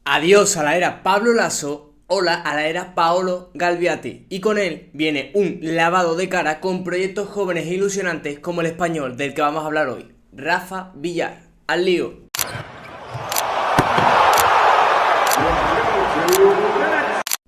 Adiós a la era Pablo Lasso, hola a la era Paolo Galviati. Y con él viene un lavado de cara con proyectos jóvenes e ilusionantes como el español del que vamos a hablar hoy, Rafa Villar. ¡Al lío!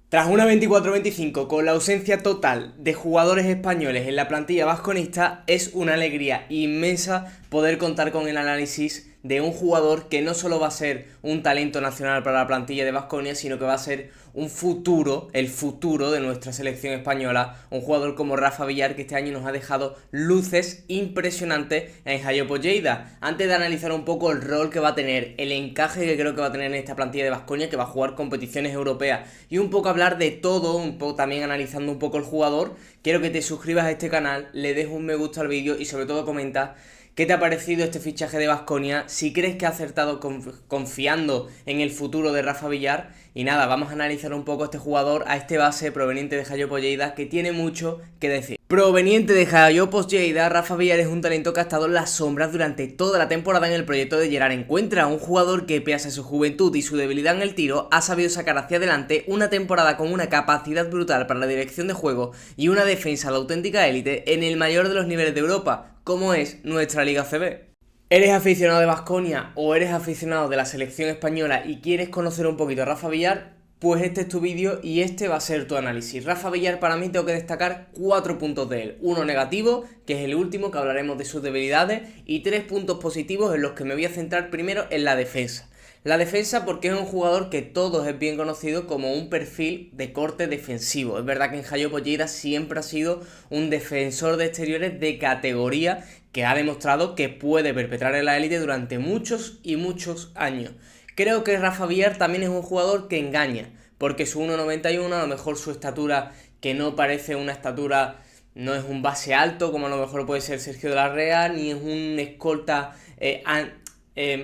Tras una 24-25 con la ausencia total de jugadores españoles en la plantilla vasconista, es una alegría inmensa poder contar con el análisis de un jugador que no solo va a ser un talento nacional para la plantilla de Baskonia, sino que va a ser un futuro, el futuro de nuestra selección española, un jugador como Rafa Villar, que este año nos ha dejado luces impresionantes en Jayot Lleida. Antes de analizar un poco el rol que va a tener, el encaje que creo que va a tener en esta plantilla de Baskonia, que va a jugar competiciones europeas, y un poco hablar de todo, un poco también analizando un poco el jugador, quiero que te suscribas a este canal, le des un me gusta al vídeo y sobre todo comenta ¿qué te ha parecido este fichaje de Baskonia? Si crees que ha acertado confiando en el futuro de Rafa Villar. Y nada, vamos a analizar un poco a este jugador, a este base proveniente de Jayot Lleida, que tiene mucho que decir. Proveniente de Jayot Lleida, Rafa Villar es un talento que ha estado en las sombras durante toda la temporada en el proyecto de Gerard Encuentra, un jugador que pese a su juventud y su debilidad en el tiro, ha sabido sacar hacia adelante una temporada con una capacidad brutal para la dirección de juego y una defensa de auténtica élite en el mayor de los niveles de Europa, como es nuestra Liga CB. ¿Eres aficionado de Baskonia o eres aficionado de la selección española y quieres conocer un poquito a Rafa Villar? Pues este es tu vídeo y este va a ser tu análisis. Rafa Villar, para mí tengo que destacar 4 puntos de él. Uno negativo, que es el último, que hablaremos de sus debilidades, y 3 puntos positivos en los que me voy a centrar primero en la defensa. La defensa porque es un jugador que todos es bien conocido como un perfil de corte defensivo. Es verdad que en Jayot Lleida siempre ha sido un defensor de exteriores de categoría que ha demostrado que puede perpetrar en la élite durante muchos y muchos años. Creo que Rafa Villar también es un jugador que engaña, porque su 1,91, a lo mejor su estatura, que no parece una estatura, no es un base alto como a lo mejor puede ser Sergio de la Rea, ni es un escolta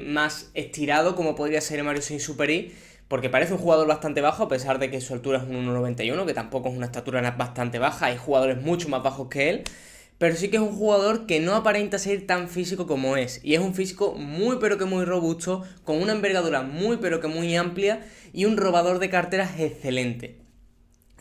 más estirado como podría ser Mario Sainz-Supéry, porque parece un jugador bastante bajo a pesar de que su altura es un 1,91, que tampoco es una estatura bastante baja, hay jugadores mucho más bajos que él, pero sí que es un jugador que no aparenta ser tan físico como es, y es un físico muy pero que muy robusto, con una envergadura muy pero que muy amplia y un robador de carteras excelente.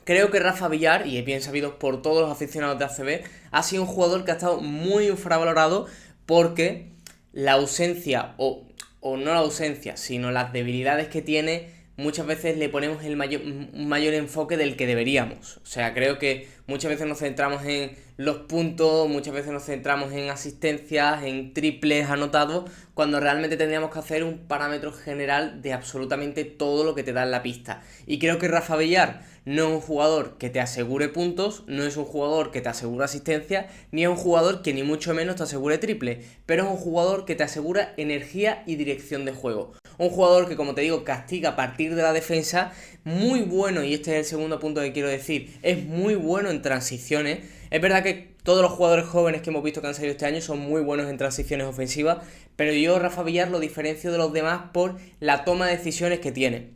Creo que Rafa Villar, y es bien sabido por todos los aficionados de ACB, ha sido un jugador que ha estado muy infravalorado porque la ausencia, o no la ausencia, sino las debilidades que tiene, muchas veces le ponemos un mayor enfoque del que deberíamos. O sea, creo que muchas veces nos centramos en los puntos, muchas veces nos centramos en asistencias, en triples anotados, cuando realmente tendríamos que hacer un parámetro general de absolutamente todo lo que te da en la pista. Y creo que Rafa Villar no es un jugador que te asegure puntos, no es un jugador que te asegure asistencia, ni es un jugador que ni mucho menos te asegure triple, pero es un jugador que te asegura energía y dirección de juego. Un jugador que, como te digo, castiga a partir de la defensa, muy bueno, y este es el segundo punto que quiero decir, es muy bueno en transiciones. Es verdad que todos los jugadores jóvenes que hemos visto que han salido este año son muy buenos en transiciones ofensivas, pero yo Rafa Villar lo diferencio de los demás por la toma de decisiones que tiene,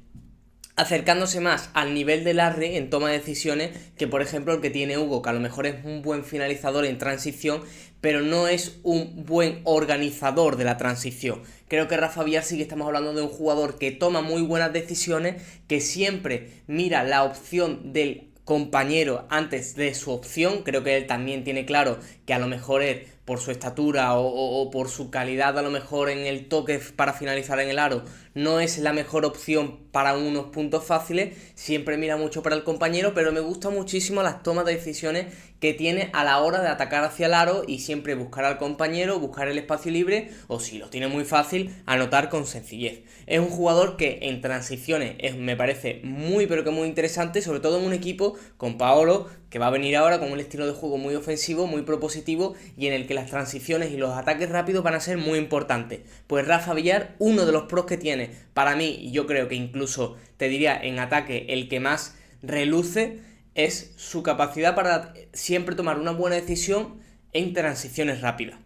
acercándose más al nivel de Larry en toma de decisiones que por ejemplo el que tiene Hugo, que a lo mejor es un buen finalizador en transición, pero no es un buen organizador de la transición. Creo que Rafa Villar sí que estamos hablando de un jugador que toma muy buenas decisiones, que siempre mira la opción del compañero antes de su opción. Creo que él también tiene claro que a lo mejor él, por su estatura o por su calidad a lo mejor en el toque para finalizar en el aro, no es la mejor opción para unos puntos fáciles, siempre mira mucho para el compañero, pero me gusta muchísimo las tomas de decisiones que tiene a la hora de atacar hacia el aro y siempre buscar al compañero, buscar el espacio libre o si lo tiene muy fácil, anotar con sencillez. Es un jugador que en transiciones me parece muy pero que muy interesante, sobre todo en un equipo con Paolo, que va a venir ahora con un estilo de juego muy ofensivo, muy propositivo y en el que las transiciones y los ataques rápidos van a ser muy importantes. Pues Rafa Villar, uno de los pros que tiene, para mí, y yo creo que incluso te diría en ataque el que más reluce, es su capacidad para siempre tomar una buena decisión en transiciones rápidas.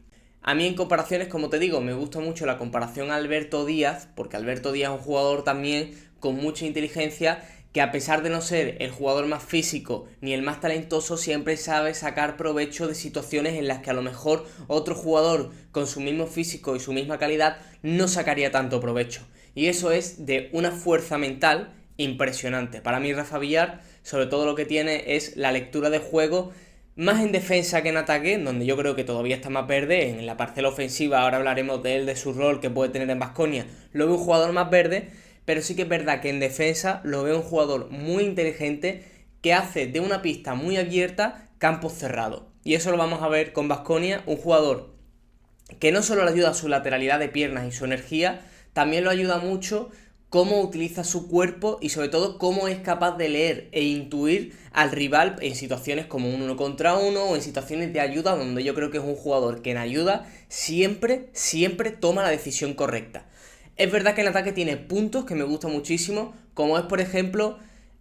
A mí en comparaciones, como te digo, me gusta mucho la comparación a Alberto Díaz, porque Alberto Díaz es un jugador también con mucha inteligencia que a pesar de no ser el jugador más físico ni el más talentoso, siempre sabe sacar provecho de situaciones en las que a lo mejor otro jugador con su mismo físico y su misma calidad no sacaría tanto provecho. y eso es de una fuerza mental impresionante. Para mí Rafa Villar, sobre todo lo que tiene es la lectura de juego, más en defensa que en ataque, donde yo creo que todavía está más verde. En la parcela ofensiva, ahora hablaremos de él, de su rol que puede tener en Baskonia, lo veo un jugador más verde, pero sí que es verdad que en defensa lo veo un jugador muy inteligente que hace de una pista muy abierta campos cerrados. Y eso lo vamos a ver con Baskonia, un jugador que no solo le ayuda a su lateralidad de piernas y su energía, también lo ayuda mucho cómo utiliza su cuerpo y sobre todo cómo es capaz de leer e intuir al rival en situaciones como un 1 contra 1 o en situaciones de ayuda, donde yo creo que es un jugador que en ayuda siempre toma la decisión correcta. Es verdad que en ataque tiene puntos que me gustan muchísimo, como es por ejemplo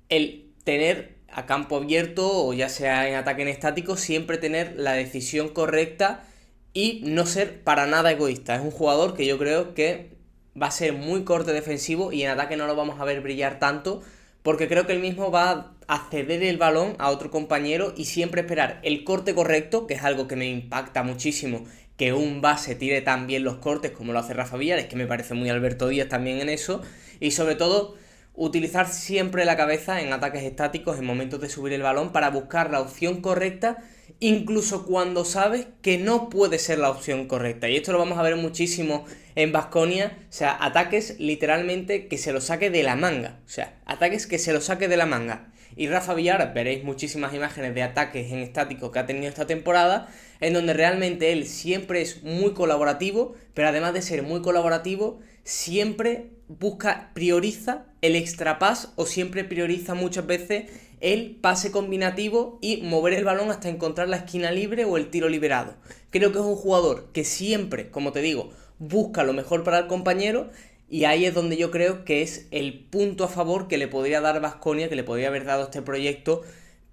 el tener a campo abierto o ya sea en ataque en estático, siempre tener la decisión correcta y no ser para nada egoísta. Es un jugador que yo creo que va a ser muy corte defensivo y en ataque no lo vamos a ver brillar tanto, porque creo que él mismo va a ceder el balón a otro compañero y siempre esperar el corte correcto, que es algo que me impacta muchísimo, que un base tire tan bien los cortes como lo hace Rafa Villar, es que me parece muy Alberto Díaz también en eso, y sobre todo utilizar siempre la cabeza en ataques estáticos en momentos de subir el balón para buscar la opción correcta, incluso cuando sabes que no puede ser la opción correcta. Y esto lo vamos a ver muchísimo en Baskonia, o sea, ataques literalmente que se lo saque de la manga, o sea, ataques que se lo saque de la manga. Y Rafa Villar, veréis muchísimas imágenes de ataques en estático que ha tenido esta temporada, en donde realmente él siempre es muy colaborativo, pero además de ser muy colaborativo, siempre prioriza el extra pass o siempre prioriza muchas veces el pase combinativo y mover el balón hasta encontrar la esquina libre o el tiro liberado. Creo que es un jugador que siempre, como te digo, busca lo mejor para el compañero, y ahí es donde yo creo que es el punto a favor que le podría dar Baskonia, que le podría haber dado este proyecto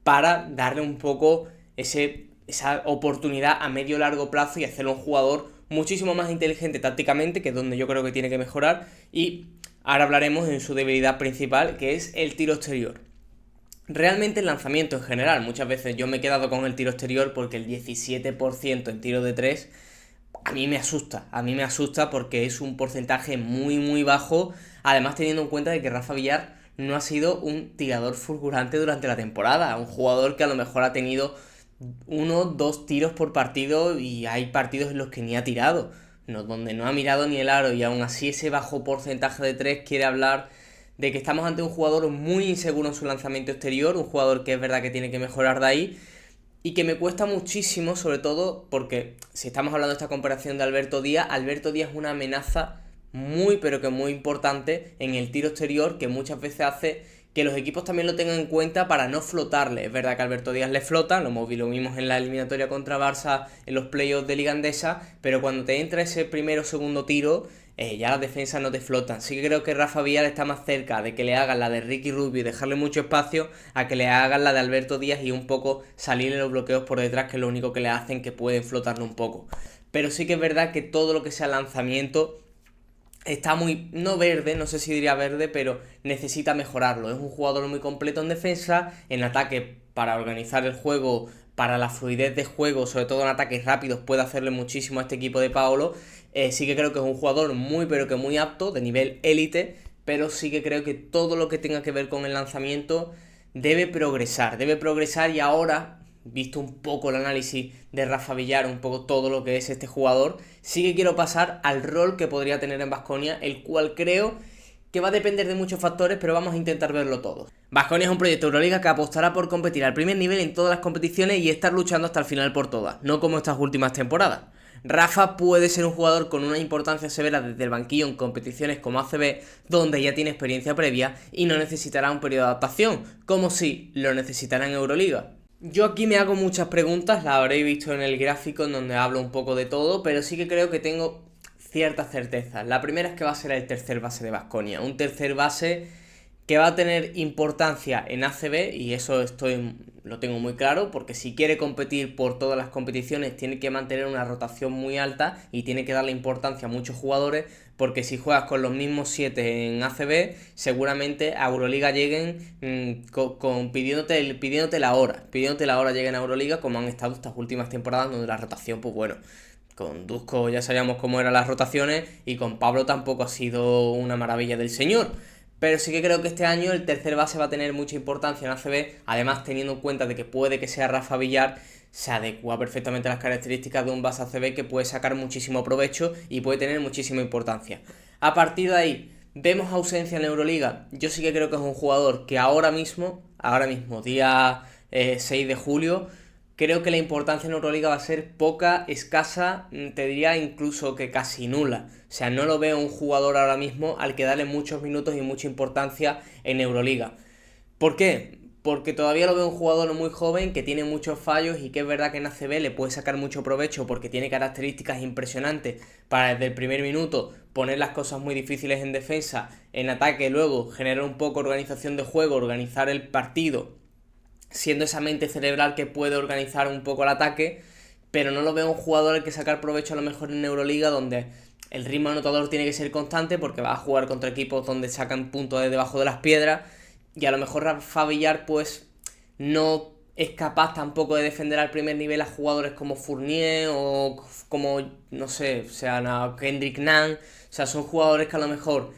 para darle un poco esa oportunidad a medio largo plazo y hacerlo un jugador muchísimo más inteligente tácticamente, que es donde yo creo que tiene que mejorar. Y ahora hablaremos en su debilidad principal, que es el tiro exterior. Realmente el lanzamiento en general, muchas veces yo me he quedado con el tiro exterior porque el 17% en tiro de 3 a mí me asusta porque es un porcentaje muy bajo, además teniendo en cuenta de que Rafa Villar no ha sido un tirador fulgurante durante la temporada, un jugador que a lo mejor ha tenido 1-2 tiros por partido y hay partidos en los que ni ha tirado, donde no ha mirado ni el aro, y aún así ese bajo porcentaje de 3 quiere hablar de que estamos ante un jugador muy inseguro en su lanzamiento exterior, un jugador que es verdad que tiene que mejorar de ahí, y que me cuesta muchísimo, sobre todo porque si estamos hablando de esta comparación de Alberto Díaz es una amenaza muy pero que muy importante en el tiro exterior, que muchas veces hace que los equipos también lo tengan en cuenta para no flotarle. Es verdad que a Alberto Díaz le flota, lo vimos en la eliminatoria contra Barça en los playoffs de Liga Endesa, pero cuando te entra ese primero o segundo tiro, ya las defensas no te flotan. Sí que creo que Rafa Villar está más cerca de que le hagan la de Ricky Rubio y dejarle mucho espacio, a que le hagan la de Alberto Díaz y un poco salirle los bloqueos por detrás, que es lo único que le hacen, que pueden flotarle un poco. Pero sí que es verdad que todo lo que sea lanzamiento está muy, no verde, no sé si diría verde, pero necesita mejorarlo. Es un jugador muy completo en defensa, en ataque para organizar el juego, para la fluidez de juego, sobre todo en ataques rápidos, puede hacerle muchísimo a este equipo de Paolo. Sí que creo que es un jugador muy pero que muy apto, de nivel élite, pero sí que creo que todo lo que tenga que ver con el lanzamiento debe progresar, y ahora, visto un poco el análisis de Rafa Villar, un poco todo lo que es este jugador, sí que quiero pasar al rol que podría tener en Baskonia, el cual creo que va a depender de muchos factores, pero vamos a intentar verlo todo. Baskonia es un proyecto Euroliga que apostará por competir al primer nivel en todas las competiciones y estar luchando hasta el final por todas, no como estas últimas temporadas. Rafa puede ser un jugador con una importancia severa desde el banquillo en competiciones como ACB, donde ya tiene experiencia previa y no necesitará un periodo de adaptación, como si lo necesitará en Euroliga. Yo aquí me hago muchas preguntas, las habréis visto en el gráfico en donde hablo un poco de todo, pero sí que creo que tengo ciertas certezas. La primera es que va a ser el tercer base de Baskonia, un tercer base que va a tener importancia en ACB, y eso lo tengo muy claro, porque si quiere competir por todas las competiciones tiene que mantener una rotación muy alta y tiene que darle importancia a muchos jugadores, porque si juegas con los mismos 7 en ACB, seguramente a Euroliga lleguen pidiéndote la hora lleguen a Euroliga, como han estado estas últimas temporadas, donde la rotación, pues bueno, Con Dusko ya sabíamos cómo eran las rotaciones y con Pablo tampoco ha sido una maravilla del señor. Pero sí que creo que este año el tercer base va a tener mucha importancia en ACB, además teniendo en cuenta de que puede que sea Rafa Villar, se adecua perfectamente a las características de un base ACB que puede sacar muchísimo provecho y puede tener muchísima importancia. A partir de ahí, vemos ausencia en la Euroliga. Yo sí que creo que es un jugador que ahora mismo, día 6 de julio, creo que la importancia en Euroliga va a ser poca, escasa, te diría incluso que casi nula. O sea, no lo veo un jugador ahora mismo al que darle muchos minutos y mucha importancia en Euroliga. ¿Por qué? Porque todavía lo veo un jugador muy joven que tiene muchos fallos y que es verdad que en ACB le puede sacar mucho provecho porque tiene características impresionantes para desde el primer minuto poner las cosas muy difíciles en defensa, en ataque luego generar un poco organización de juego, organizar el partido, siendo esa mente cerebral que puede organizar un poco el ataque, pero no lo veo un jugador al que sacar provecho a lo mejor en Euroliga donde el ritmo anotador tiene que ser constante porque va a jugar contra equipos donde sacan puntos de debajo de las piedras y a lo mejor Rafa Villar pues no es capaz tampoco de defender al primer nivel a jugadores como Fournier o como, no sé, o sea, Kendrick Nunn, o sea, son jugadores que a lo mejor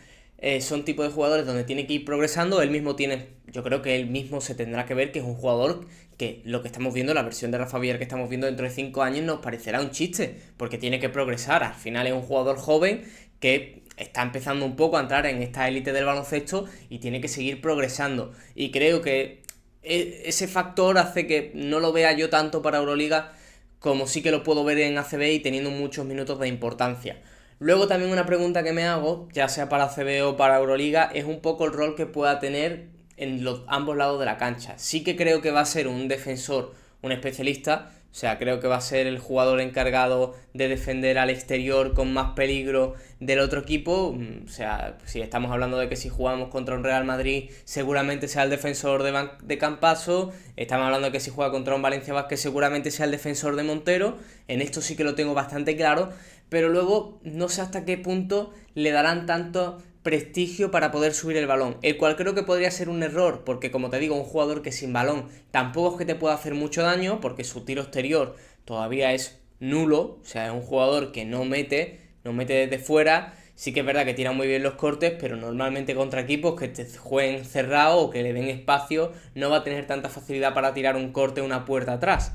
son tipos de jugadores donde tiene que ir progresando, él mismo tiene, yo creo que él mismo se tendrá que ver que es un jugador que lo que estamos viendo, la versión de Rafa Villar que estamos viendo dentro de 5 años nos parecerá un chiste, porque tiene que progresar, al final es un jugador joven que está empezando un poco a entrar en esta élite del baloncesto y tiene que seguir progresando, y creo que ese factor hace que no lo vea yo tanto para Euroliga como sí que lo puedo ver en ACB y teniendo muchos minutos de importancia. Luego también una pregunta que me hago, ya sea para ACB o para Euroliga, es un poco el rol que pueda tener en ambos lados de la cancha. Sí que creo que va a ser un defensor, un especialista, o sea, creo que va a ser el jugador encargado de defender al exterior con más peligro del otro equipo. O sea, si estamos hablando de que si jugamos contra un Real Madrid seguramente sea el defensor de Campaso, estamos hablando de que si juega contra un Valencia Vázquez seguramente sea el defensor de Montero, en esto sí que lo tengo bastante claro, pero luego no sé hasta qué punto le darán tanto prestigio para poder subir el balón, el cual creo que podría ser un error, porque como te digo, un jugador que sin balón tampoco es que te pueda hacer mucho daño, porque su tiro exterior todavía es nulo, o sea, es un jugador que no mete desde fuera, sí que es verdad que tira muy bien los cortes, pero normalmente contra equipos que te jueguen cerrado o que le den espacio, no va a tener tanta facilidad para tirar un corte o una puerta atrás.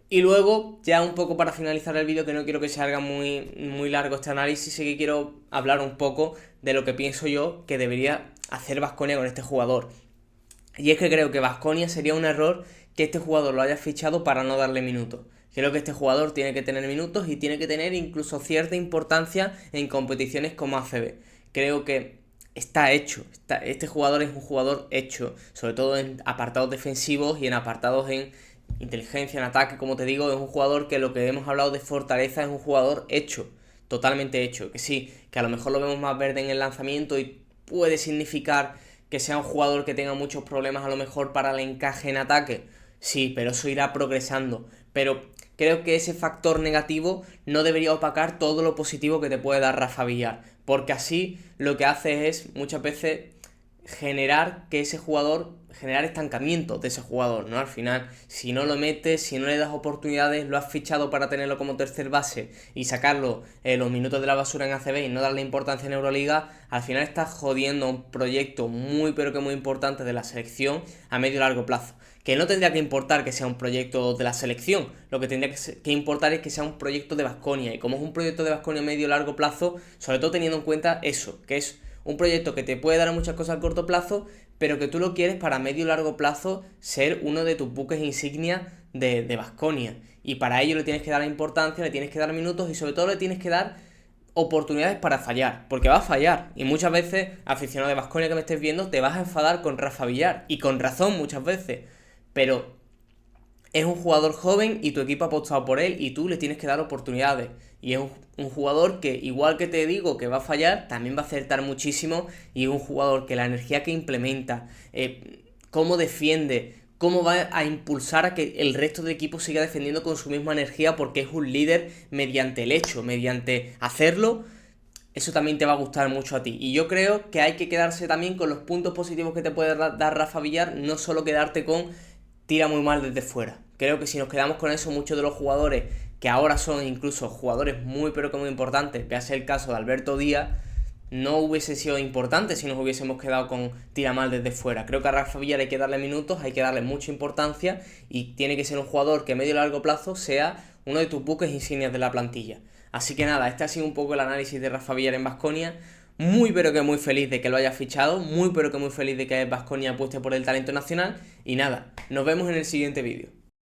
Y luego, ya un poco para finalizar el vídeo, que no quiero que se haga muy largo este análisis, sí que quiero hablar un poco de lo que pienso yo que debería hacer Baskonia con este jugador. Y es que creo que Baskonia sería un error que este jugador lo haya fichado para no darle minutos. Creo que este jugador tiene que tener minutos y tiene que tener incluso cierta importancia en competiciones como ACB. Creo que está hecho. Este jugador es un jugador hecho, sobre todo en apartados defensivos y en apartados en inteligencia, en ataque, como te digo, es un jugador que lo que hemos hablado de fortaleza es un jugador hecho, totalmente hecho. Que sí, que a lo mejor lo vemos más verde en el lanzamiento y puede significar que sea un jugador que tenga muchos problemas a lo mejor para el encaje en ataque. Sí, pero eso irá progresando. Pero creo que ese factor negativo no debería opacar todo lo positivo que te puede dar Rafa Villar. Porque así lo que hace es muchas veces generar estancamiento de ese jugador, ¿no? Al final, si no lo metes, si no le das oportunidades, lo has fichado para tenerlo como tercer base y sacarlo los minutos de la basura en ACB y no darle importancia en Euroliga, al final estás jodiendo un proyecto muy pero que muy importante de la selección a medio y largo plazo. Que no tendría que importar que sea un proyecto de la selección, lo que tendría que importar es que sea un proyecto de Baskonia, y como es un proyecto de Baskonia a medio y largo plazo, sobre todo teniendo en cuenta eso, que es un proyecto que te puede dar muchas cosas a corto plazo, pero que tú lo quieres para medio y largo plazo ser uno de tus buques insignia de Baskonia. Y para ello le tienes que dar importancia, le tienes que dar minutos y sobre todo le tienes que dar oportunidades para fallar, porque va a fallar. Y muchas veces, aficionado de Baskonia que me estés viendo, te vas a enfadar con Rafa Villar. Y con razón muchas veces. Pero es un jugador joven y tu equipo ha apostado por él y tú le tienes que dar oportunidades. Y es un jugador que, igual que te digo que va a fallar, también va a acertar muchísimo. Y es un jugador que la energía que implementa, cómo defiende, cómo va a impulsar a que el resto del equipo siga defendiendo con su misma energía, porque es un líder mediante el hecho, mediante hacerlo. Eso también te va a gustar mucho a ti. Y yo creo que hay que quedarse también con los puntos positivos que te puede dar Rafa Villar, no solo quedarte con tira muy mal desde fuera. Creo que si nos quedamos con eso, muchos de los jugadores que ahora son incluso jugadores muy pero que muy importantes, véase el caso de Alberto Díaz, no hubiese sido importante si nos hubiésemos quedado con tira mal desde fuera. Creo que a Rafa Villar hay que darle minutos, hay que darle mucha importancia y tiene que ser un jugador que a medio y largo plazo sea uno de tus buques insignias de la plantilla. Así que nada, este ha sido un poco el análisis de Rafa Villar en Baskonia. Muy pero que muy feliz de que lo haya fichado, muy pero que muy feliz de que Baskonia apueste por el talento nacional. Y nada, nos vemos en el siguiente vídeo.